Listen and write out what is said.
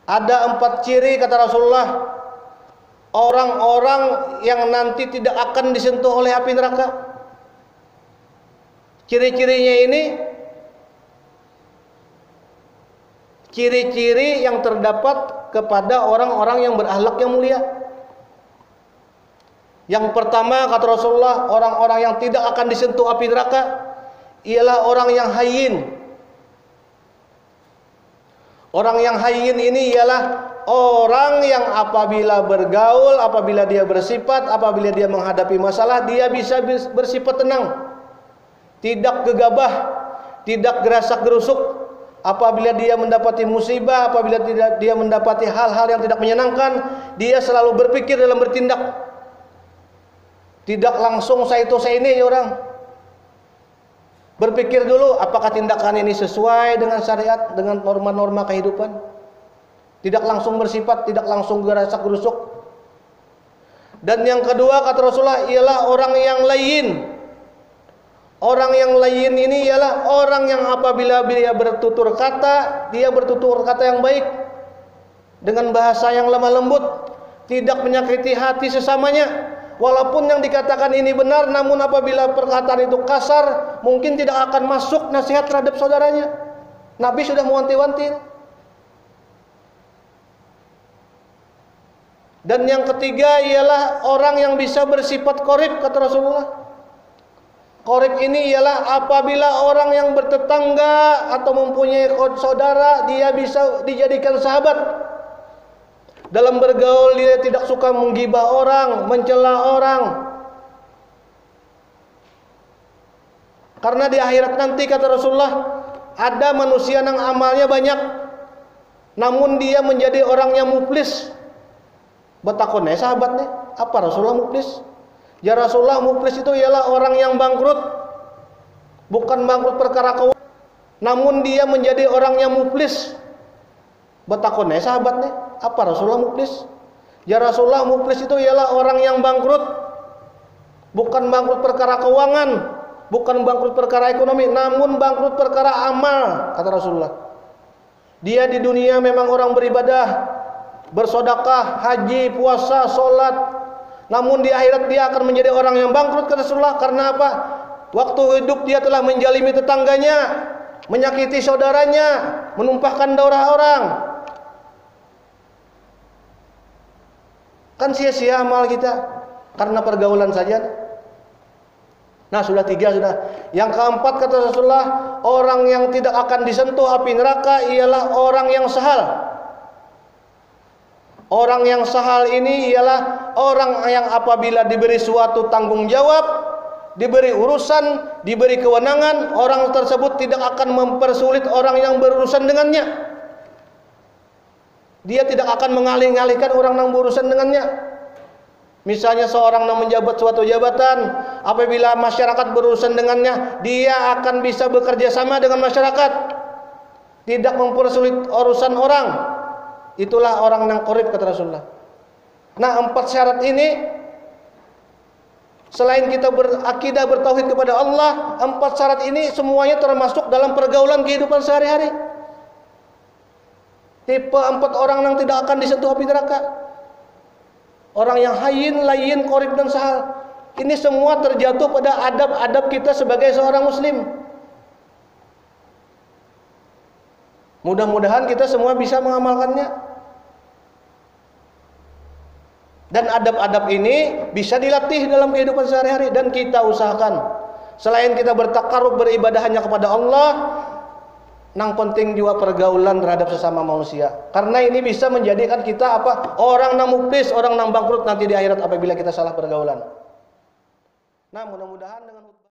Ada 4 ciri kata Rasulullah orang-orang yang nanti tidak akan disentuh oleh api neraka. Ciri-cirinya ini ciri-ciri yang terdapat kepada orang-orang yang berakhlak yang mulia. Yang pertama kata Rasulullah, orang-orang yang tidak akan disentuh api neraka ialah orang yang hayyin. Orang yang hayyin ini ialah orang yang apabila bergaul, apabila dia bersifat, apabila dia menghadapi masalah, dia bisa bersifat tenang, tidak gegabah, tidak gerasak gerusuk. Apabila dia mendapati musibah, apabila dia mendapati hal-hal yang tidak menyenangkan, dia selalu berpikir dalam bertindak, tidak langsung saya itu saya ini orang. Berpikir dulu apakah tindakan ini sesuai dengan syariat, dengan norma-norma kehidupan. Tidak langsung bersifat, tidak langsung gerasak gerusuk. Dan yang kedua kata Rasulullah ialah orang yang layyin. Orang yang layyin ini ialah orang yang apabila dia bertutur kata, dia bertutur kata yang baik dengan bahasa yang lemah lembut, tidak menyakiti hati sesamanya. Walaupun yang dikatakan ini benar, namun apabila perkataan itu kasar, mungkin tidak akan masuk nasihat terhadap saudaranya. Nabi sudah mewanti-wanti. Dan yang ketiga ialah orang yang bisa bersifat qorib kata Rasulullah. Qorib ini ialah apabila orang yang bertetangga atau mempunyai saudara, dia bisa dijadikan sahabat. Dalam bergaul dia tidak suka menggibah orang, mencela orang. Karena di akhirat nanti kata Rasulullah, ada manusia yang amalnya banyak, namun dia menjadi orang yang muflis. Betakonnya sahabatnya, apa Rasulullah muflis? Ya Rasulullah muflis itu ialah orang yang bangkrut, bukan bangkrut perkara keuangan, namun dia menjadi orang yang muflis. Betakonnya sahabatnya, apa Rasulullah muflis? Ya Rasulullah muflis itu ialah orang yang bangkrut, bukan bangkrut perkara keuangan, bukan bangkrut perkara ekonomi, namun bangkrut perkara amal kata Rasulullah. Dia di dunia memang orang beribadah, bersedekah, haji, puasa, sholat, namun di akhirat dia akan menjadi orang yang bangkrut kata Rasulullah. Karena apa? Waktu hidup dia telah menjalimi tetangganya, menyakiti saudaranya, menumpahkan darah orang. Kan sia-sia amal kita karena pergaulan saja. Nah, sudah 3 sudah. Yang keempat kata Rasulullah, orang yang tidak akan disentuh api neraka ialah orang yang sahal. Orang yang sahal ini ialah orang yang apabila diberi suatu tanggung jawab, diberi urusan, diberi kewenangan, orang tersebut tidak akan mempersulit orang yang berurusan dengannya. Dia tidak akan mengalih-alihkan orang yang berurusan dengannya. Misalnya seorang yang menjabat suatu jabatan, apabila masyarakat berurusan dengannya, dia akan bisa bekerja sama dengan masyarakat, tidak mempersulit urusan orang. Itulah orang yang qorib kata Rasulullah. Nah, 4 syarat ini, selain kita berakidah bertauhid kepada Allah, 4 syarat ini semuanya termasuk dalam pergaulan kehidupan sehari-hari. Tipe 4 orang yang tidak akan disentuh api neraka. Orang yang hayyin, layyin, qorib dan sahal. Ini semua terjatuh pada adab-adab kita sebagai seorang muslim. Mudah-mudahan kita semua bisa mengamalkannya. Dan adab-adab ini bisa dilatih dalam kehidupan sehari-hari. Dan kita usahakan, selain kita bertakarrub beribadah hanya kepada Allah, yang penting juga pergaulan terhadap sesama manusia. Karena ini bisa menjadikan kita apa? Orang yang muflis, orang yang bangkrut nanti di akhirat apabila kita salah pergaulan. Nah, mudah-mudahan dengan